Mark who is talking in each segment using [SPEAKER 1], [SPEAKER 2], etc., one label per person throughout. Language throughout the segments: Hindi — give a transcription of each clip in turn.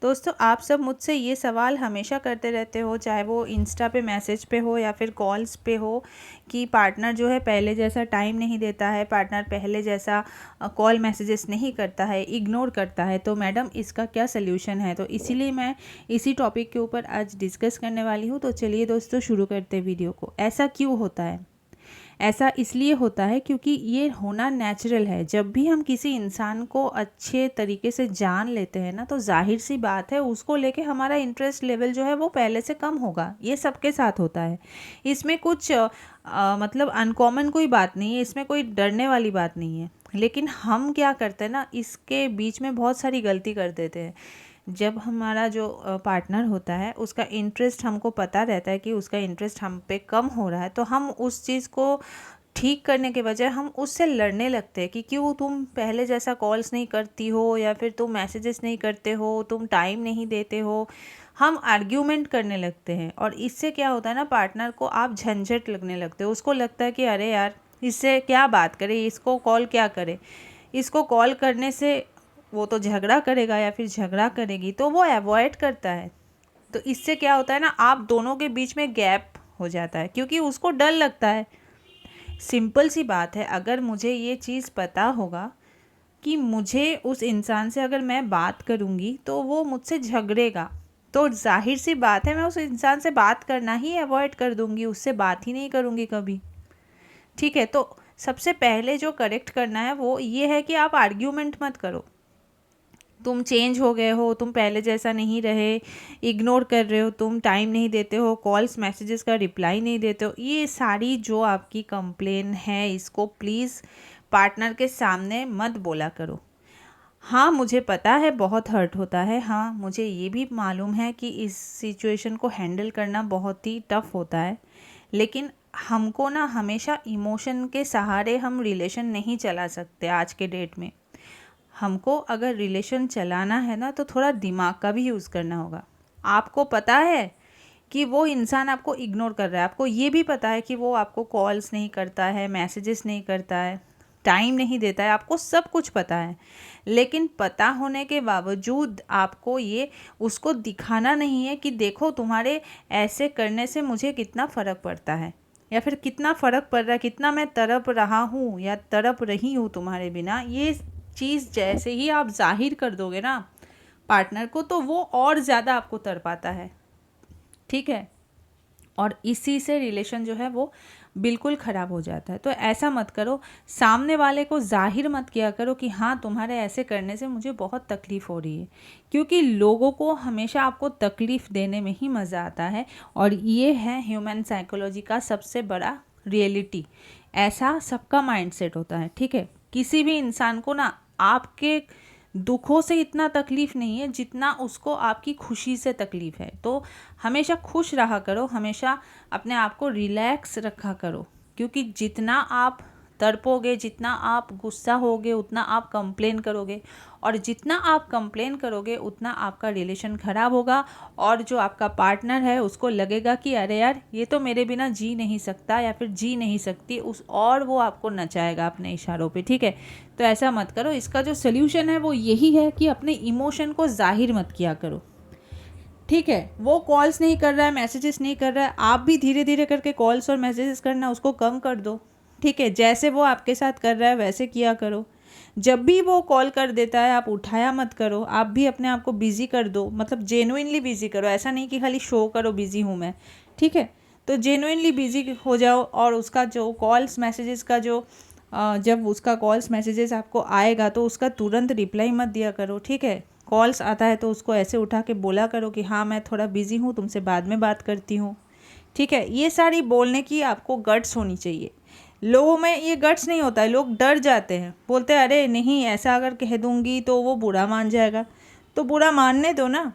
[SPEAKER 1] दोस्तों, आप सब मुझसे ये सवाल हमेशा करते रहते हो, चाहे वो इंस्टा पे मैसेज पे हो या फिर कॉल्स पे हो, कि पार्टनर जो है पहले जैसा टाइम नहीं देता है, पार्टनर पहले जैसा कॉल मैसेजेस नहीं करता है, इग्नोर करता है। तो मैडम, इसका क्या सल्यूशन है? तो इसीलिए मैं इसी टॉपिक के ऊपर आज डिस्कस करने वाली हूँ। तो चलिए दोस्तों, शुरू करते हैं वीडियो को। ऐसा क्यों होता है? ऐसा इसलिए होता है क्योंकि ये होना नेचुरल है। जब भी हम किसी इंसान को अच्छे तरीके से जान लेते हैं ना, तो जाहिर सी बात है उसको लेके हमारा इंटरेस्ट लेवल जो है वो पहले से कम होगा। ये सबके साथ होता है। इसमें कुछ मतलब अनकॉमन कोई बात नहीं है, इसमें कोई डरने वाली बात नहीं है। लेकिन हम क्या करते हैं ना, इसके बीच में बहुत सारी गलती कर देते हैं। जब हमारा जो पार्टनर होता है उसका इंटरेस्ट हमको पता रहता है कि उसका इंटरेस्ट हम पे कम हो रहा है, तो हम उस चीज़ को ठीक करने के बजाय हम उससे लड़ने लगते हैं कि क्यों तुम पहले जैसा कॉल्स नहीं करती हो, या फिर तुम मैसेजेस नहीं करते हो, तुम टाइम नहीं देते हो। हम आर्ग्यूमेंट करने लगते हैं, और इससे क्या होता है ना, पार्टनर को आप झंझट लगने लगते हो। उसको लगता है कि अरे यार, इससे क्या बात करें, इसको कॉल क्या करें, इसको कॉल करने से वो तो झगड़ा करेगा या फिर झगड़ा करेगी, तो वो अवॉइड करता है। तो इससे क्या होता है ना, आप दोनों के बीच में गैप हो जाता है, क्योंकि उसको डर लगता है। सिंपल सी बात है, अगर मुझे ये चीज़ पता होगा कि मुझे उस इंसान से अगर मैं बात करूँगी तो वो मुझसे झगड़ेगा, तो जाहिर सी बात है मैं उस इंसान से बात करना ही अवॉइड कर दूँगी, उससे बात ही नहीं करूँगी कभी। ठीक है, तो सबसे पहले जो करेक्ट करना है वो ये है कि आप आर्ग्यूमेंट मत करो। तुम चेंज हो गए हो, तुम पहले जैसा नहीं रहे, इग्नोर कर रहे हो, तुम टाइम नहीं देते हो, कॉल्स मैसेजेस का रिप्लाई नहीं देते हो, ये सारी जो आपकी कंप्लेन है, इसको प्लीज़ पार्टनर के सामने मत बोला करो। हाँ, मुझे पता है बहुत हर्ट होता है। हाँ, मुझे ये भी मालूम है कि इस सिचुएशन को हैंडल करना बहुत ही टफ़ होता है। लेकिन हमको ना हमेशा इमोशन के सहारे हम रिलेशन नहीं चला सकते आज के डेट में। हमको अगर रिलेशन चलाना है ना, तो थोड़ा दिमाग का भी यूज़ करना होगा। आपको पता है कि वो इंसान आपको इग्नोर कर रहा है, आपको ये भी पता है कि वो आपको कॉल्स नहीं करता है, मैसेजेस नहीं करता है, टाइम नहीं देता है, आपको सब कुछ पता है। लेकिन पता होने के बावजूद आपको ये उसको दिखाना नहीं है कि देखो, तुम्हारे ऐसे करने से मुझे कितना फ़र्क पड़ता है, या फिर कितना फ़र्क पड़ रहा है, कितना मैं तड़प रहा हूँ या तड़प रही हूँ तुम्हारे बिना। ये चीज़ जैसे ही आप जाहिर कर दोगे ना पार्टनर को, तो वो और ज़्यादा आपको तड़पाता है। ठीक है, और इसी से रिलेशन जो है वो बिल्कुल ख़राब हो जाता है। तो ऐसा मत करो, सामने वाले को जाहिर मत किया करो कि हाँ, तुम्हारे ऐसे करने से मुझे बहुत तकलीफ़ हो रही है, क्योंकि लोगों को हमेशा आपको तकलीफ़ देने में ही मज़ा आता है। और ये है ह्यूमन साइकोलॉजी का सबसे बड़ा रियलिटी। ऐसा सबका माइंडसेट होता है। ठीक है, किसी भी इंसान को ना आपके दुखों से इतना तकलीफ़ नहीं है जितना उसको आपकी खुशी से तकलीफ़ है। तो हमेशा खुश रहा करो, हमेशा अपने आप को रिलैक्स रखा करो, क्योंकि जितना आप तड़पोगे, जितना आप गुस्सा होगे, उतना आप कंप्लेन करोगे, और जितना आप कंप्लेन करोगे उतना आपका रिलेशन ख़राब होगा। और जो आपका पार्टनर है उसको लगेगा कि अरे यार, ये तो मेरे बिना जी नहीं सकता या फिर जी नहीं सकती, और वो आपको नचाएगा अपने इशारों पे। ठीक है, तो ऐसा मत करो। इसका जो सोल्यूशन है वो यही है कि अपने इमोशन को जाहिर मत किया करो। ठीक है, वो कॉल्स नहीं कर रहा है, मैसेजेस नहीं कर रहा है, आप भी धीरे धीरे करके कॉल्स और मैसेजेस करना उसको कम कर दो। ठीक है, जैसे वो आपके साथ कर रहा है वैसे किया करो। जब भी वो कॉल कर देता है आप उठाया मत करो, आप भी अपने आप को बिज़ी कर दो, मतलब जेन्युइनली बिज़ी करो। ऐसा नहीं कि खाली शो करो बिज़ी हूँ मैं। ठीक है, तो जेन्युइनली बिज़ी हो जाओ, और उसका जो कॉल्स मैसेजेस का जो जब उसका कॉल्स मैसेजेस आपको आएगा तो उसका तुरंत रिप्लाई मत दिया करो। ठीक है, कॉल्स आता है तो उसको ऐसे उठा के बोला करो कि हाँ, मैं थोड़ा बिज़ी हूँ, तुमसे बाद में बात करती हूँ। ठीक है, ये सारी बोलने की आपको गट्स होनी चाहिए। लोगों में ये गट्स नहीं होता है, लोग डर जाते हैं, बोलते हैं अरे नहीं, ऐसा अगर कह दूँगी तो वो बुरा मान जाएगा। तो बुरा मानने दो ना।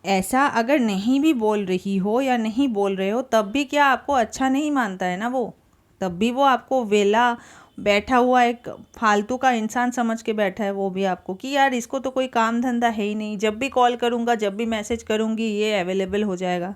[SPEAKER 1] ऐसा अगर नहीं भी बोल रही हो या नहीं बोल रहे हो, तब भी क्या आपको अच्छा नहीं मानता है ना वो? तब भी वो आपको वेला बैठा हुआ एक फालतू का इंसान समझ के बैठा है वो भी आपको, कि यार इसको तो कोई काम धंधा है ही नहीं, जब भी कॉल करूँगा, जब भी मैसेज करूँगी, ये अवेलेबल हो जाएगा।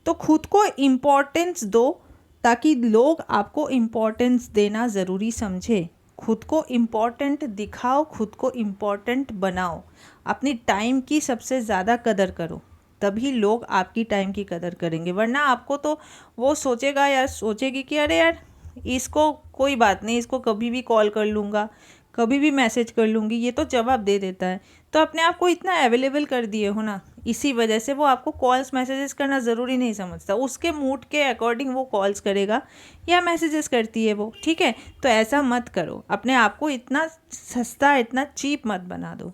[SPEAKER 1] तो खुद को इम्पोर्टेंस दो, ताकि लोग आपको इम्पोर्टेंस देना ज़रूरी समझे। खुद को इम्पोर्टेंट दिखाओ, खुद को इम्पोर्टेंट बनाओ, अपनी टाइम की सबसे ज़्यादा कदर करो, तभी लोग आपकी टाइम की कदर करेंगे। वरना आपको तो वो सोचेगा या सोचेगी कि अरे यार इसको कोई बात नहीं, इसको कभी भी कॉल कर लूँगा, कभी भी मैसेज कर लूँगी, ये तो जवाब दे देता है। तो अपने आप को इतना अवेलेबल कर दिए हो ना, इसी वजह से वो आपको कॉल्स मैसेजेस करना ज़रूरी नहीं समझता, उसके मूड के अकॉर्डिंग वो कॉल्स करेगा या मैसेजेस करती है वो, ठीक है। तो ऐसा मत करो, अपने आप को इतना सस्ता, इतना चीप मत बना दो,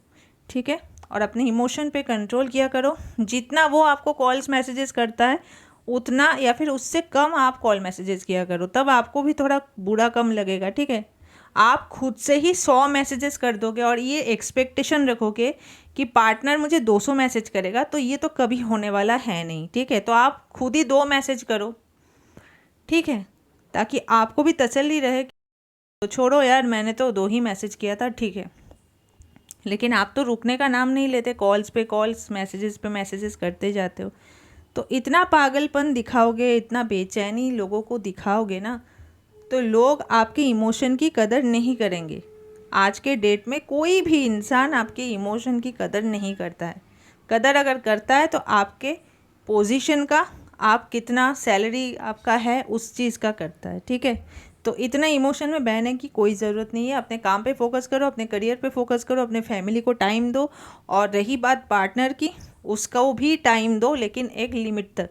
[SPEAKER 1] ठीक है। और अपने इमोशन पे कंट्रोल किया करो। जितना वो आपको कॉल्स मैसेजेस करता है उतना या फिर उससे कम आप कॉल मैसेजेस किया करो, तब आपको भी थोड़ा बुरा कम लगेगा, ठीक है। आप खुद से ही 100 मैसेजेस कर दोगे और ये एक्सपेक्टेशन रखोगे कि पार्टनर मुझे 200 मैसेज करेगा, तो ये तो कभी होने वाला है नहीं, ठीक है। तो आप खुद ही 2 मैसेज करो, ठीक है, ताकि आपको भी तसल्ली रहे कि तो छोड़ो यार, मैंने तो 2 ही मैसेज किया था, ठीक है। लेकिन आप तो रुकने का नाम नहीं लेते, कॉल्स पे कॉल्स, मैसेजेस पे मैसेजेस करते जाते हो। तो इतना पागलपन दिखाओगे, इतना बेचैनी लोगों को दिखाओगे ना, तो लोग आपके इमोशन की कदर नहीं करेंगे। आज के डेट में कोई भी इंसान आपके इमोशन की कदर नहीं करता है। कदर अगर करता है तो आपके पोजीशन का, आप कितना सैलरी आपका है उस चीज़ का करता है, ठीक है। तो इतना इमोशन में बहने की कोई ज़रूरत नहीं है। अपने काम पे फोकस करो, अपने करियर पे फोकस करो, अपने फैमिली को टाइम दो। और रही बात पार्टनर की, उसको भी टाइम दो, लेकिन एक लिमिट तक।